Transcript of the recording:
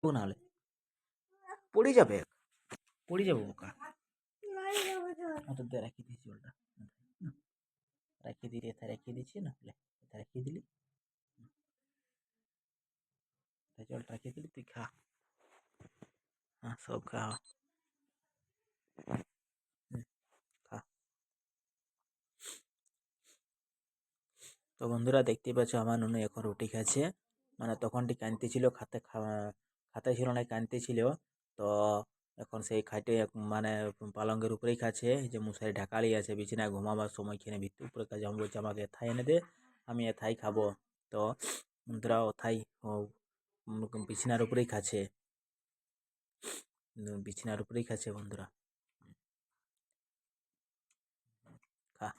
নাহলে পড়ে যাবে, পড়ে যাবো বোকা। অত দিয়ে রাখিয়ে দিয়েছি জলটা, রাখিয়ে দিলি, এথায় রাখিয়ে দিয়েছি না, এথায় রাখিয়ে দিলি, জলটা রাখিয়ে দিলি, তুই খা। হ্যাঁ, সব খা, খা। তো বন্ধুরা দেখতেই পাচ্ছ আমার নুনু এখন রুটি খাচ্ছে, মানে তখনটি কাঁদতেছিল, খাতে ছিল না, কাঁদতেছিল। তো এখন সেই খাটে মানে পালঙ্কের উপরেই খাচ্ছে, যে মশারি ঢাকালি আছে, বিছানায় ঘুমাবার সময় খেয়ে ভিত্তি উপরে কাজে আমি বলছি আমাকে এথাই এনে দে, আমি এথাই খাবো। তো বন্ধুরা ওথাই বিছানার উপরেই খাচ্ছে, বিছানার উপরেই খাচ্ছে বন্ধুরা, খা।